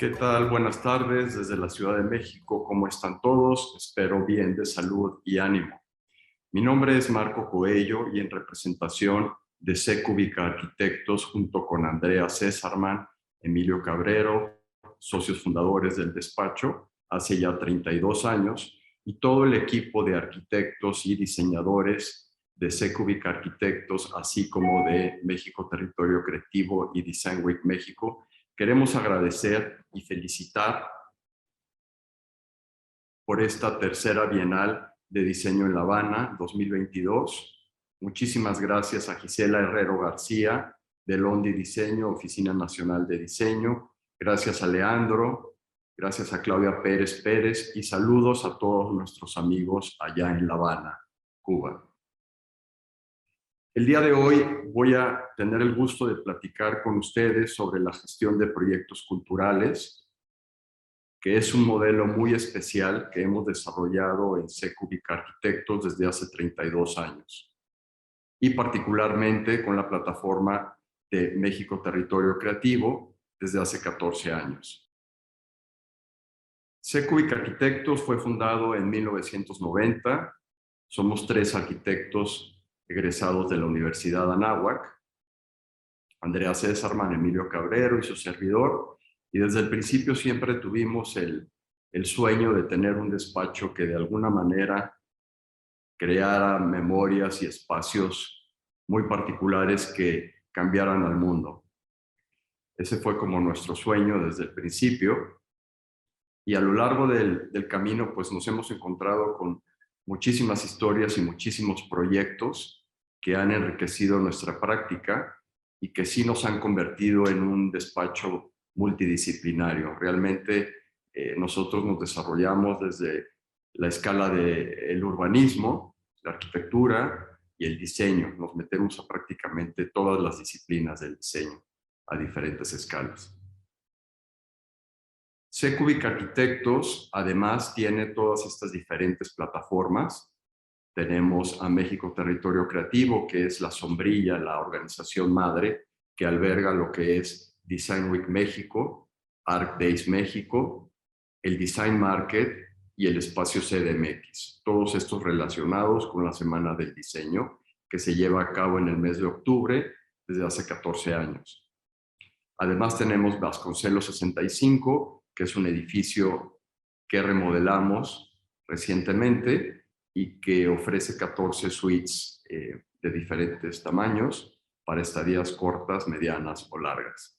¿Qué tal? Buenas tardes desde la Ciudad de México. ¿Cómo están todos? Espero bien de salud y ánimo. Mi nombre es Marco Coello y en representación de Secubica Arquitectos junto con Andrea Césarman, Emilio Cabrero, socios fundadores del despacho, hace ya 32 años, y todo el equipo de arquitectos y diseñadores de Secubica Arquitectos, así como de México Territorio Creativo y Design Week México, queremos agradecer y felicitar por esta tercera Bienal de Diseño en La Habana 2022. Muchísimas gracias a Gisela Herrero García de Londi Diseño, Oficina Nacional de Diseño. Gracias a Leandro, gracias a Claudia Pérez Pérez y saludos a todos nuestros amigos allá en La Habana, Cuba. El día de hoy voy a tener el gusto de platicar con ustedes sobre la gestión de proyectos culturales, que es un modelo muy especial que hemos desarrollado en Secubica Arquitectos desde hace 32 años, y particularmente con la plataforma de México Territorio Creativo desde hace 14 años. Secubica Arquitectos fue fundado en 1990. Somos 3 arquitectos egresados de la Universidad Anáhuac, Andrea Césarman, Emilio Cabrero y su servidor, y desde el principio siempre tuvimos el sueño de tener un despacho que de alguna manera creara memorias y espacios muy particulares que cambiaran al mundo. Ese fue como nuestro sueño desde el principio, y a lo largo del camino pues nos hemos encontrado con muchísimas historias y muchísimos proyectos que han enriquecido nuestra práctica y que sí nos han convertido en un despacho multidisciplinario. Realmente nosotros nos desarrollamos desde la escala del urbanismo, la arquitectura y el diseño. Nos metemos a prácticamente todas las disciplinas del diseño a diferentes escalas. Secubica Arquitectos además tiene todas estas diferentes plataformas. Tenemos a México Territorio Creativo, que es la sombrilla, la organización madre, que alberga lo que es Design Week México, Arc Days México, el Design Market y el espacio CDMX. Todos estos relacionados con la Semana del Diseño, que se lleva a cabo en el mes de octubre desde hace 14 años. Además tenemos Vasconcelos 65, que es un edificio que remodelamos recientemente y que ofrece 14 suites de diferentes tamaños para estadías cortas, medianas o largas.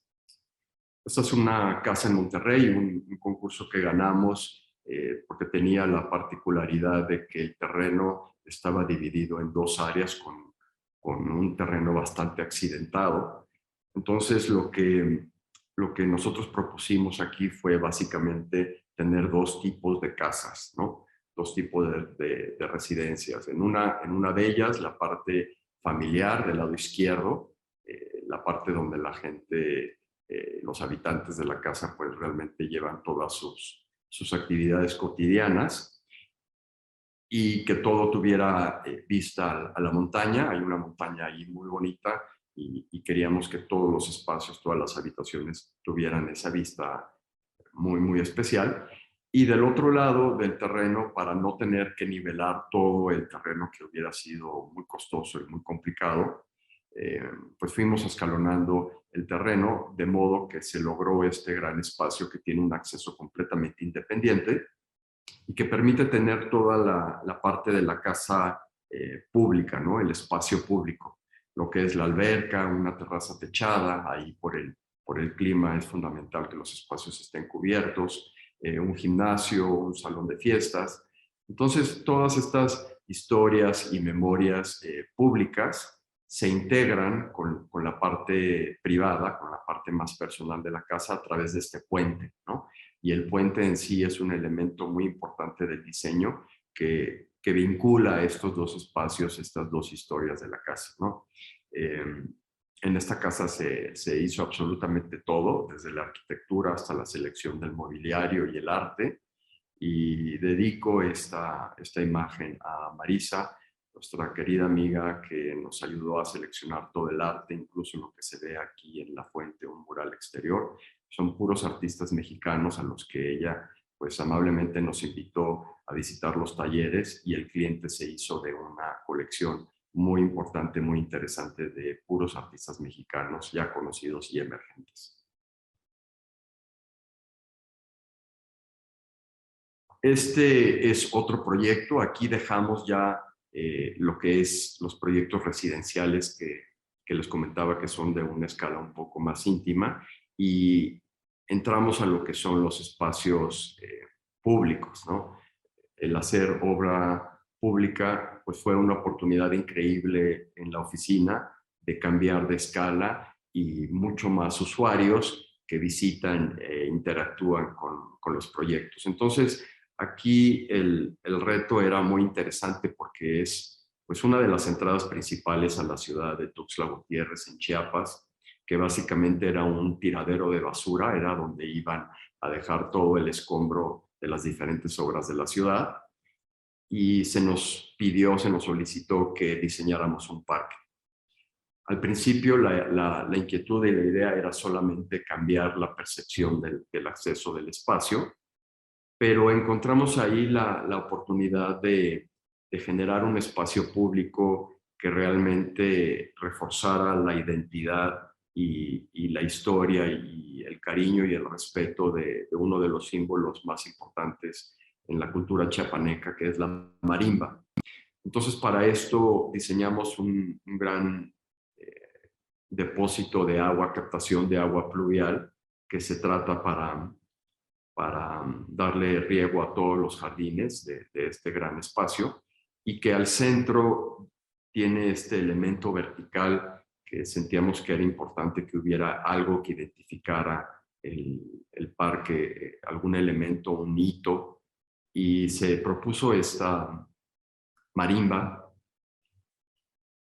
Esta es una casa en Monterrey, un concurso que ganamos porque tenía la particularidad de que el terreno estaba dividido en 2 áreas con un terreno bastante accidentado. Entonces lo que nosotros propusimos aquí fue básicamente tener 2 tipos de casas, ¿no? 2 tipos de residencias. En una de ellas, la parte familiar del lado izquierdo, la parte donde la gente, los habitantes de la casa, pues realmente llevan todas sus actividades cotidianas, y que todo tuviera vista a la montaña. Hay una montaña ahí muy bonita y queríamos que todos los espacios, todas las habitaciones tuvieran esa vista muy, muy especial. Y del otro lado del terreno, para no tener que nivelar todo el terreno, que hubiera sido muy costoso y muy complicado, pues fuimos escalonando el terreno de modo que se logró este gran espacio que tiene un acceso completamente independiente y que permite tener toda la parte de la casa pública, ¿no? El espacio público, lo que es la alberca, una terraza techada. Ahí por el clima es fundamental que los espacios estén cubiertos, un gimnasio, un salón de fiestas. Entonces, todas estas historias y memorias públicas se integran con la parte privada, con la parte más personal de la casa a través de este puente, ¿no? Y el puente en sí es un elemento muy importante del diseño que vincula estos 2 espacios, estas 2 historias de la casa, ¿no? En esta casa se hizo absolutamente todo, desde la arquitectura hasta la selección del mobiliario y el arte, y dedico esta imagen a Marisa, nuestra querida amiga que nos ayudó a seleccionar todo el arte, incluso lo que se ve aquí en la fuente, un mural exterior. Son puros artistas mexicanos a los que ella pues amablemente nos invitó a visitar los talleres y el cliente se hizo de una colección muy importante, muy interesante de puros artistas mexicanos ya conocidos y emergentes. Este es otro proyecto. Aquí dejamos ya lo que es los proyectos residenciales que les comentaba que son de una escala un poco más íntima y entramos a lo que son los espacios públicos, ¿no? El hacer obra pública pues fue una oportunidad increíble en la oficina de cambiar de escala y mucho más usuarios que visitan e interactúan con los proyectos. Entonces, aquí el reto era muy interesante porque es pues, una de las entradas principales a la ciudad de Tuxtla Gutiérrez, en Chiapas, que básicamente era un tiradero de basura, era donde iban a dejar todo el escombro de las diferentes obras de la ciudad, y se nos pidió, se nos solicitó que diseñáramos un parque. Al principio la inquietud y la idea era solamente cambiar la percepción del acceso del espacio, pero encontramos ahí la oportunidad de generar un espacio público que realmente reforzara la identidad y la historia y el cariño y el respeto de uno de los símbolos más importantes en la cultura chiapaneca, que es la marimba. Entonces, para esto diseñamos un gran depósito de agua, captación de agua pluvial, que se trata para darle riego a todos los jardines de este gran espacio, y que al centro tiene este elemento vertical que sentíamos que era importante que hubiera algo que identificara el parque, algún elemento, un hito, y se propuso esta marimba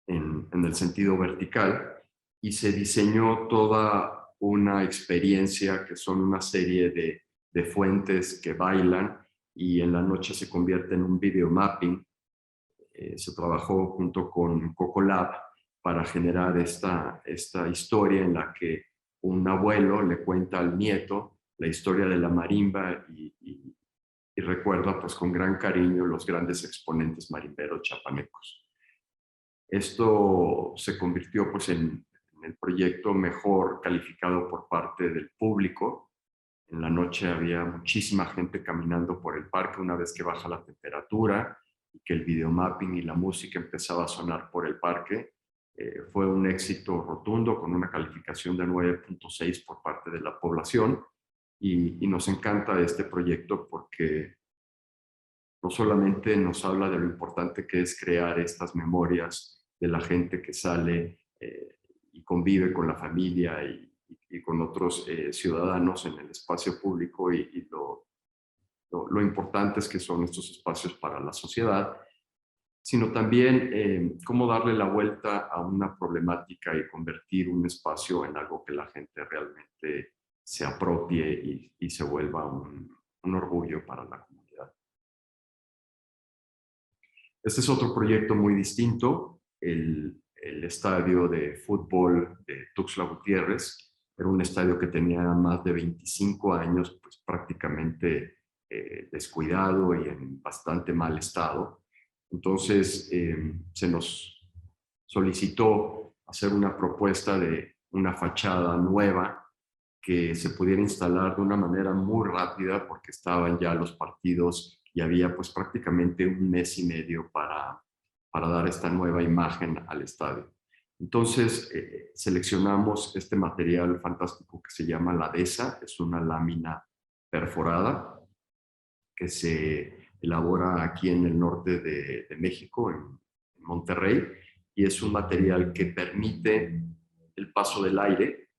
en el sentido vertical y se diseñó toda una experiencia que son una serie de fuentes que bailan y en la noche se convierte en un video mapping. Se trabajó junto con Cocolab para generar esta historia en la que un abuelo le cuenta al nieto la historia de la marimba y recuerda pues con gran cariño los grandes exponentes marimberos chapanecos. Esto se convirtió pues en el proyecto mejor calificado por parte del público. En la noche había muchísima gente caminando por el parque una vez que baja la temperatura y que el videomapping y la música empezaba a sonar por el parque. Fue un éxito rotundo con una calificación de 9.6 por parte de la población y nos encanta este proyecto porque no solamente nos habla de lo importante que es crear estas memorias de la gente que sale y convive con la familia y con otros ciudadanos en el espacio público y lo importantes que son estos espacios para la sociedad, sino también cómo darle la vuelta a una problemática y convertir un espacio en algo que la gente realmente se apropie y se vuelva un orgullo para la comunidad. Este es otro proyecto muy distinto, el estadio de fútbol de Tuxtla Gutiérrez. Era un estadio que tenía más de 25 años, pues prácticamente descuidado y en bastante mal estado. Entonces se nos solicitó hacer una propuesta de una fachada nueva que se pudiera instalar de una manera muy rápida porque estaban ya los partidos y había pues prácticamente un mes y medio para dar esta nueva imagen al estadio. Entonces seleccionamos este material fantástico que se llama la DESA, es una lámina perforada que se elabora aquí en el norte de México, en Monterrey, y es un material que permite el paso del aire,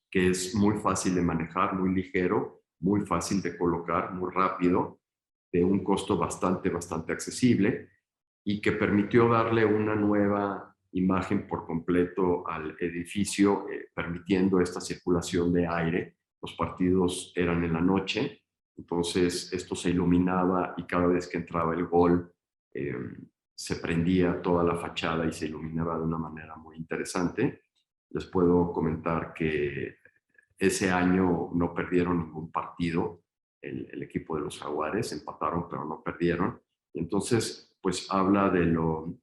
que es muy fácil de manejar, muy ligero, muy fácil de colocar, muy rápido, de un costo bastante accesible y que permitió darle una nueva imagen por completo al edificio, permitiendo esta circulación de aire. Los partidos eran en la noche, entonces esto se iluminaba y cada vez que entraba el gol se prendía toda la fachada y se iluminaba de una manera muy interesante. Les puedo comentar que Ese año no perdieron ningún partido el equipo de los Jaguares, empataron pero no perdieron. Y entonces, pues habla de lo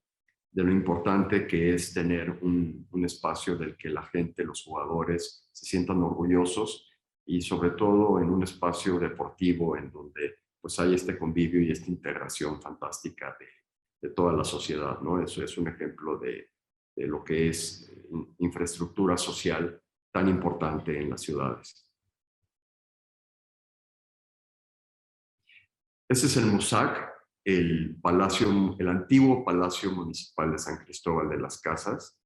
importante que es tener un espacio del que la gente, los jugadores, se sientan orgullosos y sobre todo en un espacio deportivo en donde pues hay este convivio y esta integración fantástica de toda la sociedad, ¿no? Eso es un ejemplo de lo que es infraestructura social tan importante en las ciudades. Ese es el MUSAC, el antiguo Palacio Municipal de San Cristóbal de las Casas,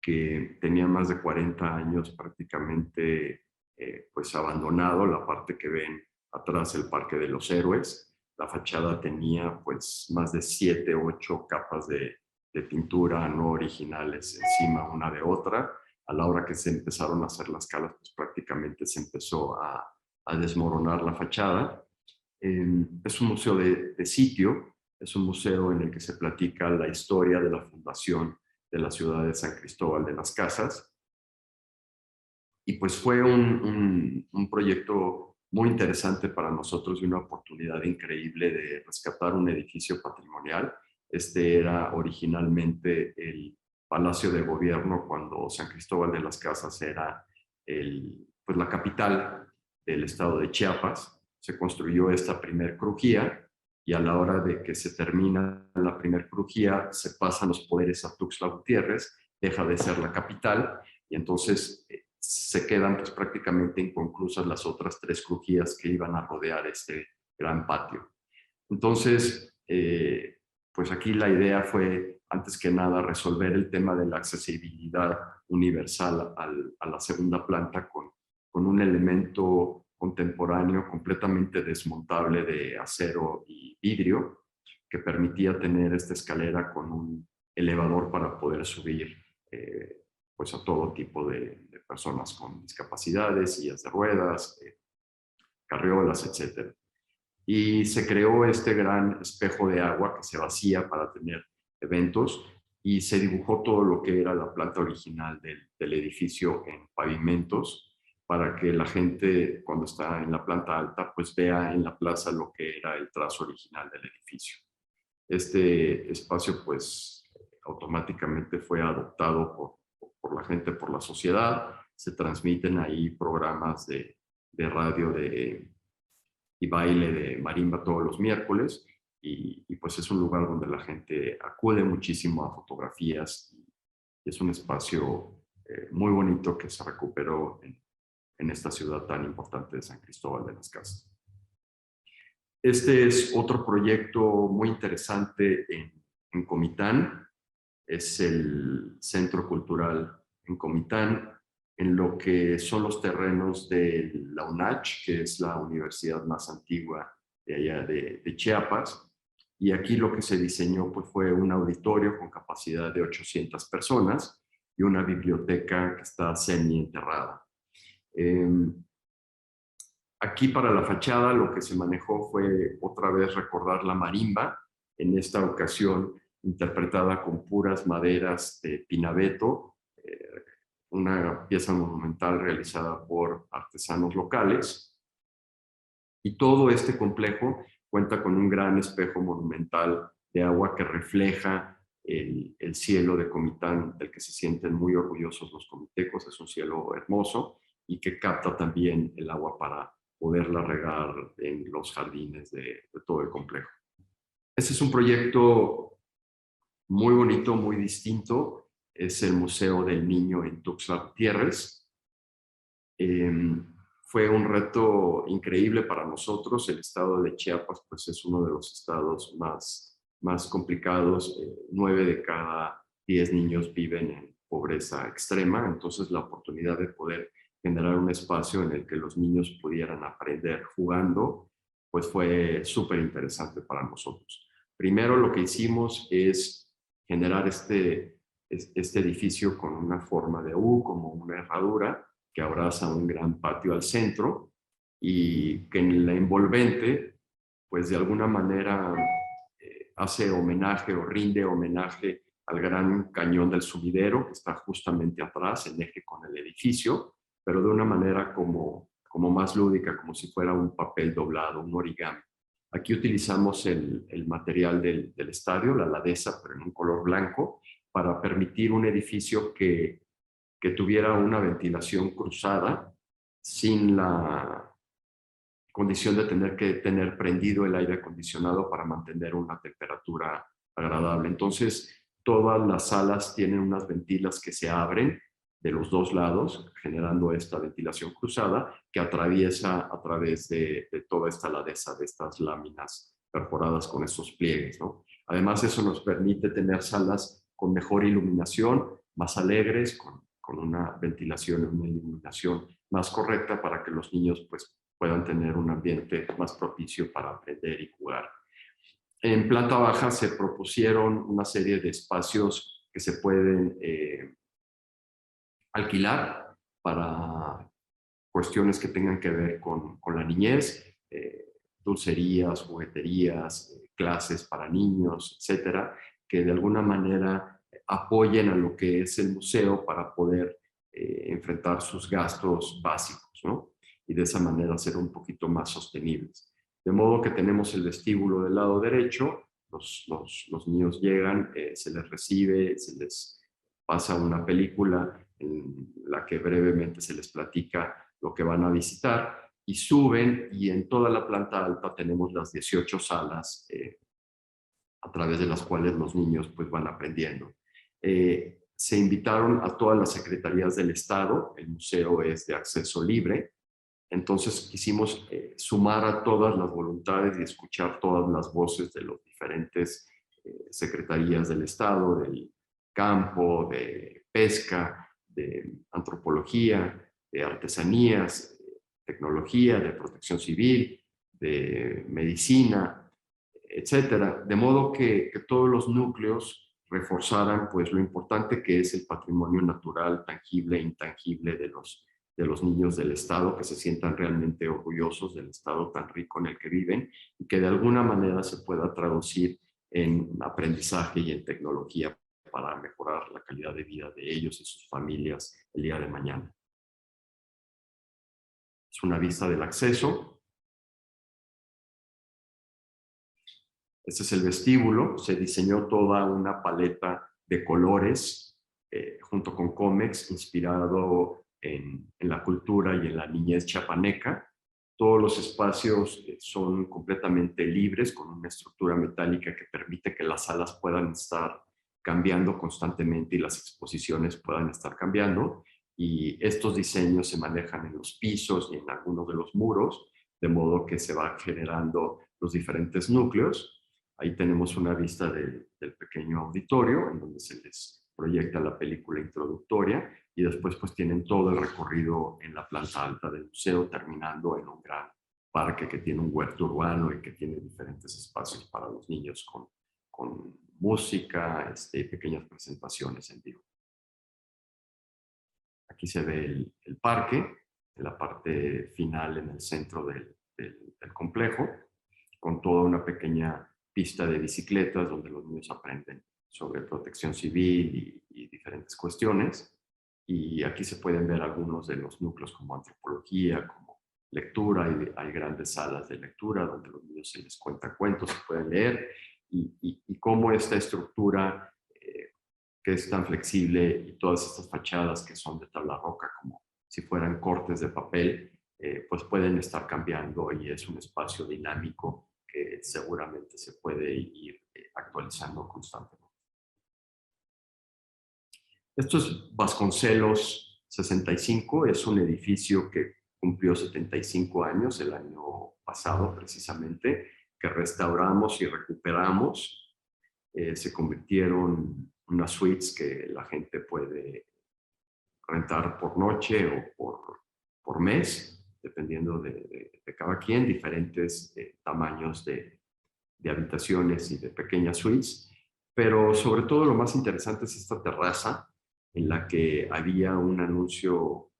que tenía más de 40 años prácticamente pues abandonado. La parte que ven atrás, el Parque de los Héroes, la fachada tenía pues más de 7, 8 capas de pintura no originales encima una de otra. A la hora que se empezaron a hacer las calas, pues prácticamente se empezó a desmoronar la fachada. Es un museo de sitio, es un museo en el que se platica la historia de la fundación de la ciudad de San Cristóbal de las Casas. Y pues fue un proyecto muy interesante para nosotros y una oportunidad increíble de rescatar un edificio patrimonial. Este era originalmente el Palacio de Gobierno cuando San Cristóbal de las Casas era pues la capital del estado de Chiapas. Se construyó esta primer crujía y a la hora de que se termina la primer crujía se pasan los poderes a Tuxtla Gutiérrez, deja de ser la capital y entonces se quedan pues prácticamente inconclusas las otras 3 crujías que iban a rodear este gran patio. Entonces, pues aquí la idea fue, antes que nada, resolver el tema de la accesibilidad universal a la segunda planta con un elemento contemporáneo completamente desmontable de acero y vidrio que permitía tener esta escalera con un elevador para poder subir pues a todo tipo de personas con discapacidades, sillas de ruedas, carriolas, etc. Y se creó este gran espejo de agua que se vacía para tener eventos y se dibujó todo lo que era la planta original del edificio en pavimentos para que la gente cuando está en la planta alta pues vea en la plaza lo que era el trazo original del edificio. Este espacio pues automáticamente fue adoptado por la gente, por la sociedad. Se transmiten ahí programas de radio y baile de marimba todos los miércoles y pues es un lugar donde la gente acude muchísimo a fotografías y es un espacio muy bonito que se recuperó en esta ciudad tan importante de San Cristóbal de las Casas. Este es otro proyecto muy interesante en Comitán, es el Centro Cultural en Comitán, en lo que son los terrenos de la UNACH, que es la universidad más antigua de allá de Chiapas. Y aquí lo que se diseñó pues, fue un auditorio con capacidad de 800 personas y una biblioteca que está semi-enterrada. Aquí para la fachada lo que se manejó fue otra vez recordar la marimba, en esta ocasión interpretada con puras maderas de pinabeto, una pieza monumental realizada por artesanos locales. Y todo este complejo cuenta con un gran espejo monumental de agua que refleja el cielo de Comitán, del que se sienten muy orgullosos los comitecos. Es un cielo hermoso y que capta también el agua para poderla regar en los jardines de todo el complejo. Este es un proyecto muy bonito, muy distinto. Es el Museo del Niño en Tuxtla Gutiérrez. Fue un reto increíble para nosotros. El estado de Chiapas pues, es uno de los estados más complicados. 9 de cada 10 niños viven en pobreza extrema. Entonces la oportunidad de poder generar un espacio en el que los niños pudieran aprender jugando, pues fue súper interesante para nosotros. Primero lo que hicimos es generar este edificio con una forma de U, como una herradura, que abraza un gran patio al centro y que en la envolvente, pues de alguna manera hace homenaje o rinde homenaje al gran cañón del Sumidero, que está justamente atrás, en eje con el edificio, pero de una manera como más lúdica, como si fuera un papel doblado, un origami. Aquí utilizamos el material del estadio, la ladeza, pero en un color blanco, para permitir un edificio que tuviera una ventilación cruzada sin la condición de tener que tener prendido el aire acondicionado para mantener una temperatura agradable. Entonces, todas las salas tienen unas ventilas que se abren de los dos lados, generando esta ventilación cruzada que atraviesa a través de toda esta ladeza, de estas láminas perforadas con estos pliegues, ¿no? Además, eso nos permite tener salas con mejor iluminación, más alegres, con una ventilación y una iluminación más correcta para que los niños pues, puedan tener un ambiente más propicio para aprender y jugar. En planta baja se propusieron una serie de espacios que se pueden alquilar para cuestiones que tengan que ver con la niñez, dulcerías, jugueterías, clases para niños, etcétera, que de alguna manera apoyen a lo que es el museo para poder enfrentar sus gastos básicos, ¿no? Y de esa manera ser un poquito más sostenibles. De modo que tenemos el vestíbulo del lado derecho, los niños llegan, se les recibe, se les pasa una película en la que brevemente se les platica lo que van a visitar y suben, y en toda la planta alta tenemos las 18 salas a través de las cuales los niños pues van aprendiendo. Se invitaron a todas las secretarías del Estado, el museo es de acceso libre, entonces quisimos sumar a todas las voluntades y escuchar todas las voces de las diferentes secretarías del Estado, del campo, de pesca, de antropología, de artesanías, de tecnología, de protección civil, de medicina, etcétera. De modo que todos los núcleos reforzaran pues lo importante que es el patrimonio natural, tangible e intangible de los niños del Estado, que se sientan realmente orgullosos del Estado tan rico en el que viven y que de alguna manera se pueda traducir en aprendizaje y en tecnología para mejorar la calidad de vida de ellos y sus familias el día de mañana. Es una vista del acceso. Este es el vestíbulo. Se diseñó toda una paleta de colores junto con cómics inspirado en la cultura y en la niñez chiapaneca. Todos los espacios son completamente libres, con una estructura metálica que permite que las salas puedan estar cambiando constantemente y las exposiciones puedan estar cambiando. Y estos diseños se manejan en los pisos y en algunos de los muros, de modo que se van generando los diferentes núcleos. Ahí tenemos una vista del pequeño auditorio en donde se les proyecta la película introductoria y después pues tienen todo el recorrido en la planta alta del museo, terminando en un gran parque que tiene un huerto urbano y que tiene diferentes espacios para los niños con música, pequeñas presentaciones en vivo. Aquí se ve el parque, en la parte final en el centro del complejo, con toda una pequeña pista de bicicletas donde los niños aprenden sobre protección civil y diferentes cuestiones. Y aquí se pueden ver algunos de los núcleos como antropología, como lectura. Hay grandes salas de lectura donde los niños se les cuenta cuentos, se pueden leer, y cómo esta estructura que es tan flexible y todas estas fachadas que son de tabla roca como si fueran cortes de papel, pues pueden estar cambiando y es un espacio dinámico que seguramente se puede ir actualizando constantemente. Esto es Vasconcelos 65, es un edificio que cumplió 75 años el año pasado precisamente, que restauramos y recuperamos. Se convirtieron unas suites que la gente puede rentar por noche o por mes, dependiendo de cada quien, diferentes tamaños de habitaciones y de pequeñas suites. Pero sobre todo lo más interesante es esta terraza en la que había un anuncio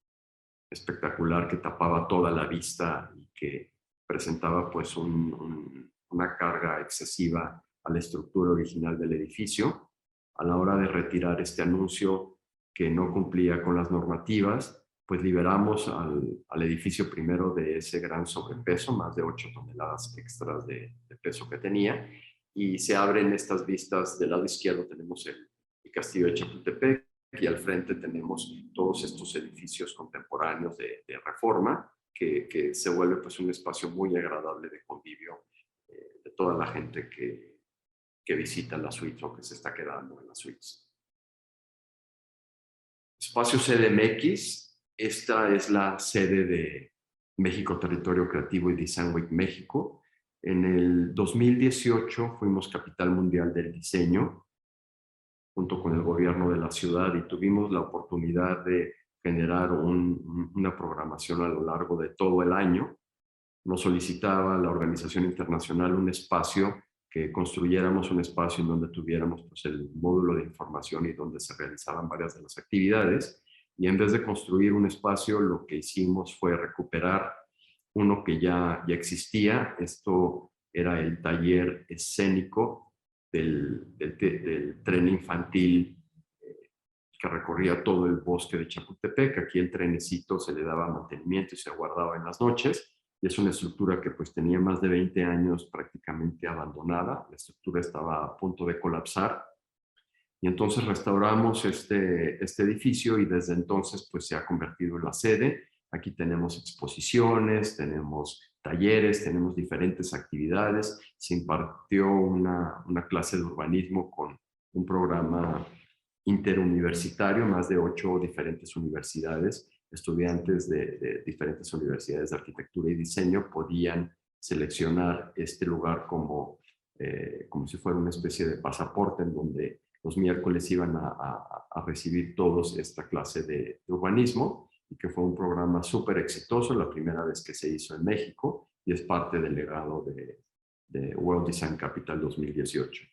espectacular que tapaba toda la vista y que presentaba pues una carga excesiva a la estructura original del edificio. A la hora de retirar este anuncio que no cumplía con las normativas, pues liberamos al edificio primero de ese gran sobrepeso, más de 8 toneladas extras de peso que tenía, y se abren estas vistas. Del lado izquierdo tenemos el castillo de Chapultepec, y al frente tenemos todos estos edificios contemporáneos de Reforma, que se vuelve pues un espacio muy agradable de convivio de toda la gente que visita la suite o que se está quedando en las suites. Espacio CDMX, esta es la sede de México Territorio Creativo y Design Week México. En el 2018 fuimos capital mundial del diseño junto con el gobierno de la ciudad, y tuvimos la oportunidad de generar una programación a lo largo de todo el año. Nos solicitaba la organización internacional un espacio, que construyéramos un espacio en donde tuviéramos pues, el módulo de información y donde se realizaban varias de las actividades. Y en vez de construir un espacio, lo que hicimos fue recuperar uno que ya existía. Esto era el taller escénico del tren infantil que recorría todo el bosque de Chapultepec. Aquí el trenecito se le daba mantenimiento y se guardaba en las noches. Y es una estructura que pues tenía más de 20 años prácticamente abandonada. La estructura estaba a punto de colapsar. Y entonces restauramos este edificio, y desde entonces pues se ha convertido en la sede. Aquí tenemos exposiciones, tenemos talleres, tenemos diferentes actividades. Se impartió una clase de urbanismo con un programa interuniversitario, más de 8 diferentes universidades. Estudiantes de diferentes universidades de arquitectura y diseño podían seleccionar este lugar como si fuera una especie de pasaporte, en donde los miércoles iban a recibir todos esta clase de urbanismo, y que fue un programa súper exitoso, la primera vez que se hizo en México, y es parte del legado de World Design Capital 2018.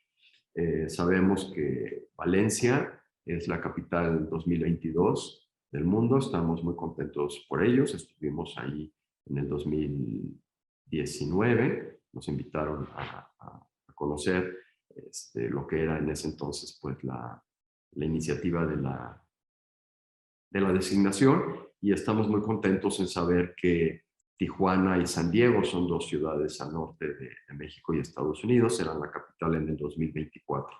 Sabemos que Valencia es la capital 2022 del mundo. Estamos muy contentos por ellos. Estuvimos ahí en el 2019. Nos invitaron a conocer lo que era en ese entonces pues la iniciativa de la designación, y estamos muy contentos en saber que Tijuana y San Diego son 2 ciudades al norte de México y Estados Unidos, serán la capital en el 2024.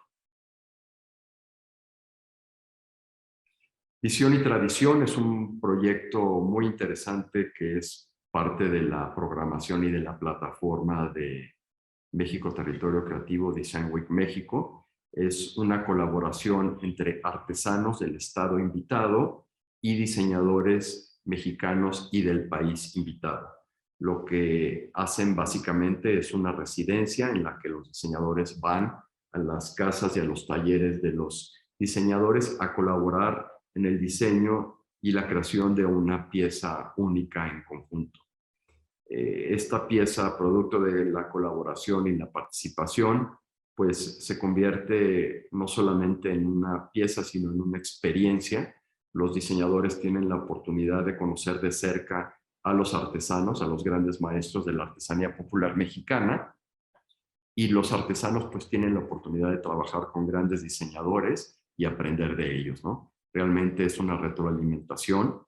Visión y Tradición es un proyecto muy interesante que es parte de la programación y de la plataforma de México Territorio Creativo Design Week México. Es una colaboración entre artesanos del estado invitado y diseñadores mexicanos y del país invitado. Lo que hacen básicamente es una residencia en la que los diseñadores van a las casas y a los talleres de los diseñadores a colaborar en el diseño y la creación de una pieza única en conjunto. Esta pieza, producto de la colaboración y la participación, pues se convierte no solamente en una pieza, sino en una experiencia. Los diseñadores tienen la oportunidad de conocer de cerca a los artesanos, a los grandes maestros de la artesanía popular mexicana, y los artesanos pues tienen la oportunidad de trabajar con grandes diseñadores y aprender de ellos, ¿no? Realmente es una retroalimentación.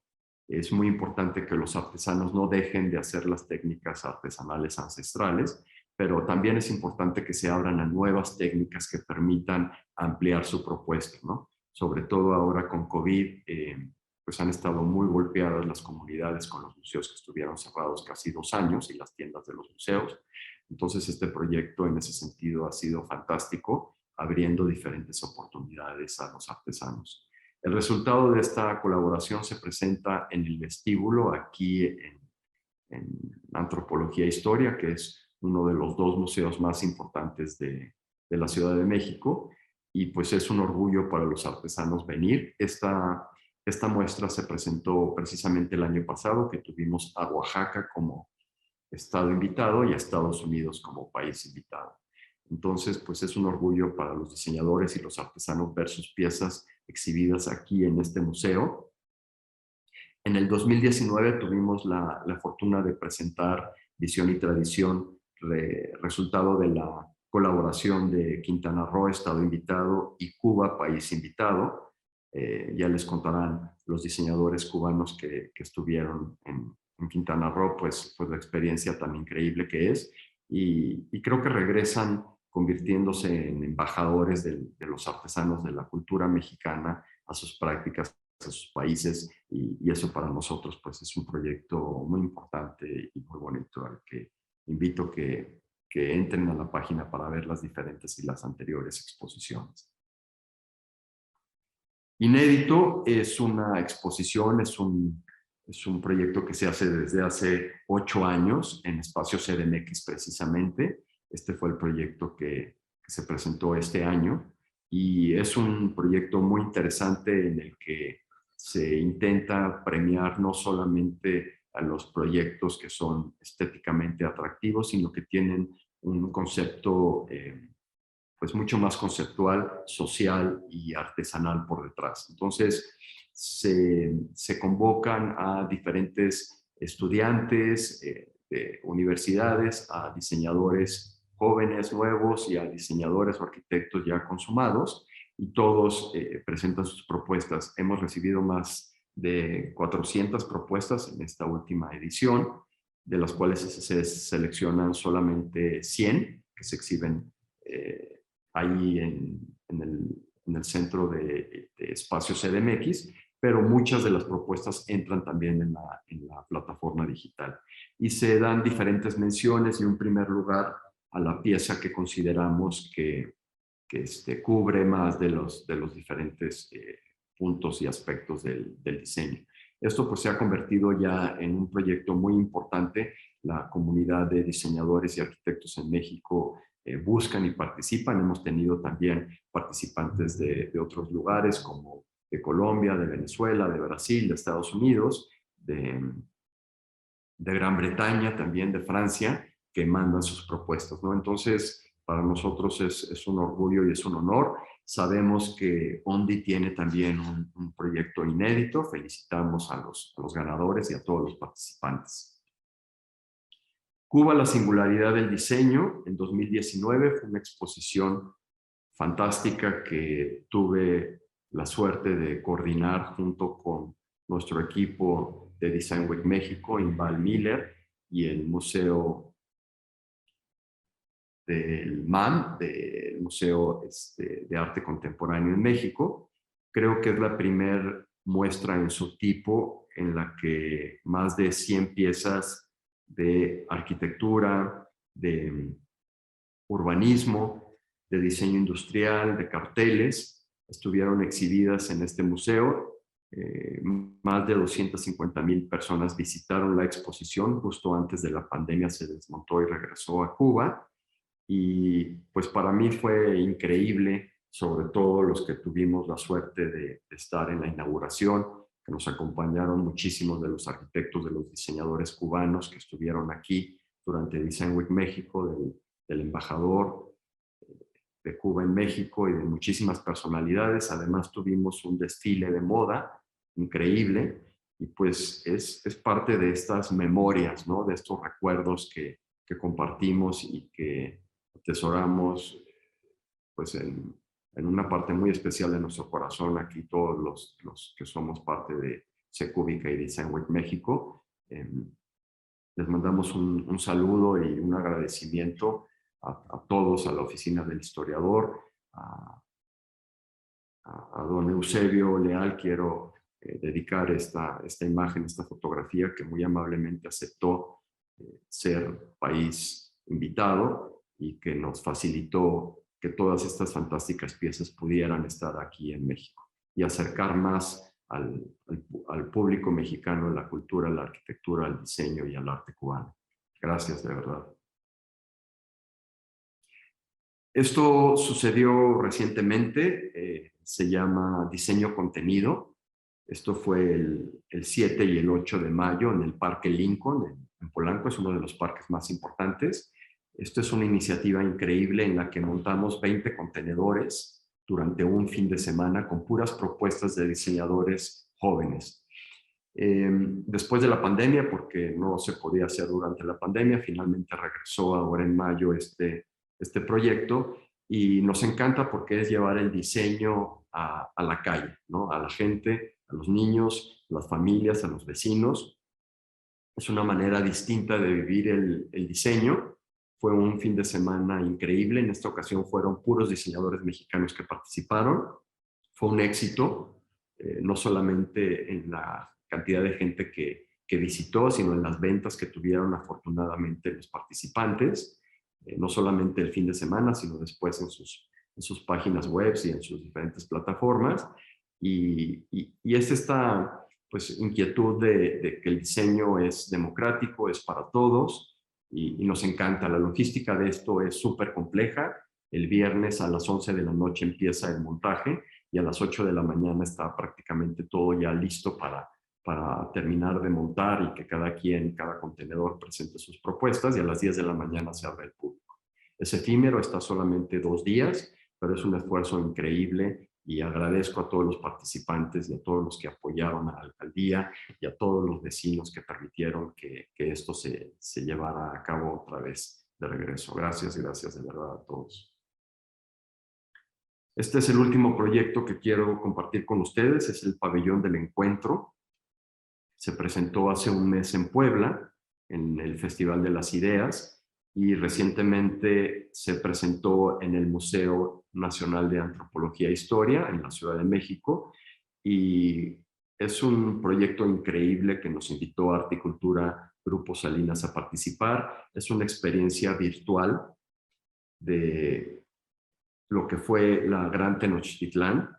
Es muy importante que los artesanos no dejen de hacer las técnicas artesanales ancestrales, pero también es importante que se abran a nuevas técnicas que permitan ampliar su propuesta, ¿no? Sobre todo ahora con COVID, pues han estado muy golpeadas las comunidades con los museos que estuvieron cerrados casi 2 años, y las tiendas de los museos. Entonces este proyecto en ese sentido ha sido fantástico, abriendo diferentes oportunidades a los artesanos. El resultado de esta colaboración se presenta en el vestíbulo aquí en Antropología e Historia, que es uno de los 2 museos más importantes de la Ciudad de México, y pues es un orgullo para los artesanos venir. Esta muestra se presentó precisamente el año pasado, que tuvimos a Oaxaca como estado invitado y a Estados Unidos como país invitado. Entonces, pues es un orgullo para los diseñadores y los artesanos ver sus piezas exhibidas aquí en este museo. En el 2019 tuvimos la fortuna de presentar Visión y Tradición, resultado de la colaboración de Quintana Roo, estado invitado, y Cuba, país invitado. ya les contarán los diseñadores cubanos que estuvieron en Quintana Roo, pues la experiencia tan increíble que es. Y creo que regresan convirtiéndose en embajadores de los artesanos de la cultura mexicana a sus prácticas, a sus países, y eso para nosotros pues es un proyecto muy importante y muy bonito al que invito que entren a la página para ver las diferentes y las anteriores exposiciones. Inédito es una exposición, es un proyecto que se hace desde hace 8 años en Espacio CDMX precisamente. Este fue el proyecto que se presentó este año y es un proyecto muy interesante en el que se intenta premiar no solamente a los proyectos que son estéticamente atractivos, sino que tienen un concepto pues mucho más conceptual, social y artesanal por detrás. Entonces, se convocan a diferentes estudiantes de universidades, a diseñadores jóvenes, nuevos y a diseñadores o arquitectos ya consumados, y todos presentan sus propuestas. Hemos recibido más de 400 propuestas en esta última edición, de las cuales se seleccionan solamente 100 que se exhiben ahí en el centro de Espacio CDMX, pero muchas de las propuestas entran también en la plataforma digital. Y se dan diferentes menciones y un primer lugar a la pieza que consideramos que cubre más de los diferentes puntos y aspectos del diseño. Esto pues se ha convertido ya en un proyecto muy importante. La comunidad de diseñadores y arquitectos en México buscan y participan. Hemos tenido también participantes de otros lugares como de Colombia, de Venezuela, de Brasil, de Estados Unidos, de Gran Bretaña, también de Francia, que mandan sus propuestas, ¿no? Entonces, para nosotros es un orgullo y es un honor. Sabemos que ONDI tiene también un proyecto inédito. Felicitamos a los ganadores y a todos los participantes. Cuba, la singularidad del diseño, en 2019 fue una exposición fantástica que tuve la suerte de coordinar junto con nuestro equipo de Design Week México, Inval Miller, y el Museo del MAM, del Museo de Arte Contemporáneo en México. Creo que es la primera muestra en su tipo en la que más de 100 piezas de arquitectura, de urbanismo, de diseño industrial, de carteles, estuvieron exhibidas en este museo. Más de 250,000 personas visitaron la exposición. Justo antes de la pandemia se desmontó y regresó a Cuba. Y pues para mí fue increíble, sobre todo los que tuvimos la suerte de estar en la inauguración, que nos acompañaron muchísimos de los arquitectos, de los diseñadores cubanos que estuvieron aquí durante Design Week México, del embajador de Cuba en México y de muchísimas personalidades. Además tuvimos un desfile de moda increíble y pues es parte de estas memorias, ¿no? De estos recuerdos que compartimos y que atesoramos pues en una parte muy especial de nuestro corazón aquí todos los que somos parte de Secúbica y Design Week México. Les mandamos un saludo y un agradecimiento a todos, a la oficina del historiador, a don Eusebio Leal. Quiero dedicar esta imagen, esta fotografía que muy amablemente aceptó ser país invitado y que nos facilitó que todas estas fantásticas piezas pudieran estar aquí en México y acercar más al público mexicano la cultura, la arquitectura, el diseño y el arte cubano. Gracias, de verdad. Esto sucedió recientemente, se llama Diseño Contenido. Esto fue el 7 y el 8 de mayo en el Parque Lincoln, en Polanco. Es uno de los parques más importantes. Esto es una iniciativa increíble en la que montamos 20 contenedores durante un fin de semana con puras propuestas de diseñadores jóvenes. Después de la pandemia, porque no se podía hacer durante la pandemia, finalmente regresó ahora en mayo este proyecto, y nos encanta porque es llevar el diseño a la calle, ¿no? A la gente, a los niños, a las familias, a los vecinos. Es una manera distinta de vivir el diseño. Fue un fin de semana increíble. En esta ocasión fueron puros diseñadores mexicanos que participaron. Fue un éxito, no solamente en la cantidad de gente que visitó, sino en las ventas que tuvieron afortunadamente los participantes, no solamente el fin de semana, sino después en sus páginas web y en sus diferentes plataformas. Y es esta pues, inquietud de que el diseño es democrático, es para todos, y nos encanta. La logística de esto es súper compleja. El viernes a las 11 de la noche empieza el montaje y a las 8 de la mañana está prácticamente todo ya listo para terminar de montar y que cada contenedor presente sus propuestas, y a las 10 de la mañana se abre el público. Es efímero, está solamente 2 días, pero es un esfuerzo increíble y agradezco a todos los participantes y a todos los que apoyaron a la alcaldía y a todos los vecinos que permitieron que esto se llevara a cabo otra vez de regreso. Gracias de verdad a todos. Este es el último proyecto que quiero compartir con ustedes, es el Pabellón del Encuentro. Se presentó hace un mes en Puebla, en el Festival de las Ideas, y recientemente se presentó en el Museo Nacional de Antropología e Historia, en la Ciudad de México, y es un proyecto increíble que nos invitó Arte y Cultura Grupo Salinas a participar. Es una experiencia virtual de lo que fue la Gran Tenochtitlán,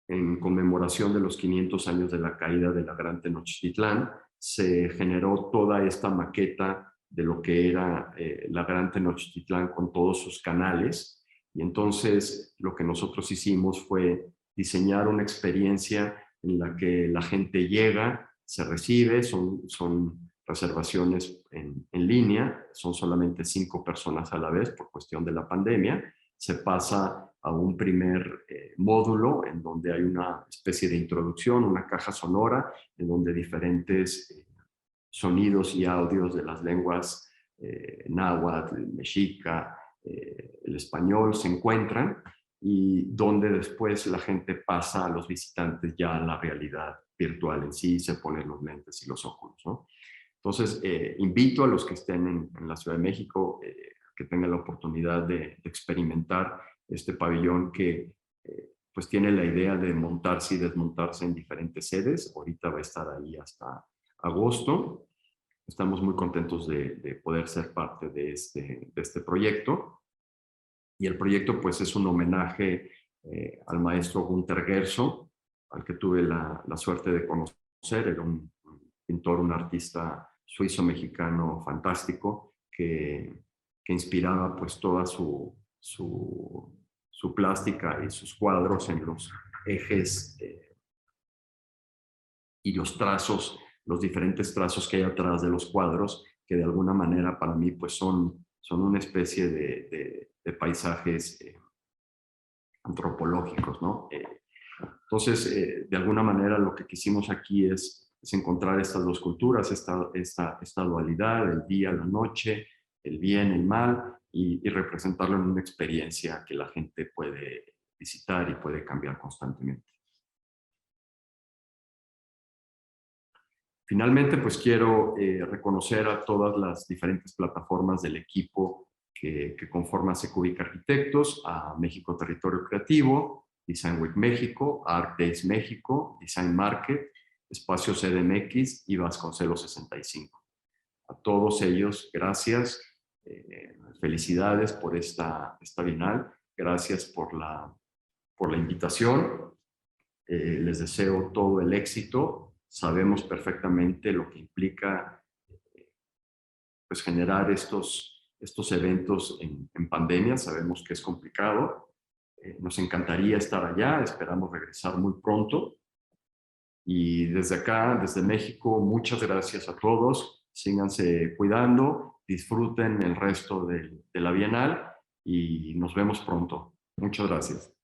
en conmemoración de los 500 años de la caída de la Gran Tenochtitlán. Se generó toda esta maqueta de lo que era la Gran Tenochtitlán con todos sus canales, y entonces lo que nosotros hicimos fue diseñar una experiencia en la que la gente llega, se recibe, son reservaciones en línea, son solamente 5 personas a la vez por cuestión de la pandemia. Se pasa a un primer módulo en donde hay una especie de introducción, una caja sonora, en donde diferentes sonidos y audios de las lenguas náhuatl, mexica, el español se encuentran, y donde después la gente pasa a los visitantes ya a la realidad virtual en sí, se ponen los lentes y los óculos, ¿no? Entonces, invito a los que estén en la Ciudad de México que tengan la oportunidad de experimentar este pabellón que pues tiene la idea de montarse y desmontarse en diferentes sedes. Ahorita va a estar ahí hasta agosto. Estamos muy contentos de poder ser parte de este proyecto. Y el proyecto pues es un homenaje al maestro Günter Gerso, al que tuve la suerte de conocer. Era un pintor, un artista suizo-mexicano fantástico que inspiraba pues toda su plástica y sus cuadros en los ejes y los trazos, los diferentes trazos que hay atrás de los cuadros, que de alguna manera para mí pues son una especie de paisajes antropológicos, ¿no? Entonces, de alguna manera lo que quisimos aquí es encontrar estas dos culturas, esta dualidad, el día, la noche, el bien, el mal, y representarlo en una experiencia que la gente puede visitar y puede cambiar constantemente. Finalmente, pues quiero reconocer a todas las diferentes plataformas del equipo que conforma Secubic Arquitectos, a México Territorio Creativo, Design Week México, Art Days México, Design Market, Espacio CDMX y Vasconcelos 65. A todos ellos, gracias, felicidades por esta Bienal, gracias por la invitación, les deseo todo el éxito. Sabemos perfectamente lo que implica pues, generar estos eventos en pandemia. Sabemos que es complicado. Nos encantaría estar allá. Esperamos regresar muy pronto. Y desde acá, desde México, muchas gracias a todos. Síganse cuidando. Disfruten el resto de la Bienal y nos vemos pronto. Muchas gracias.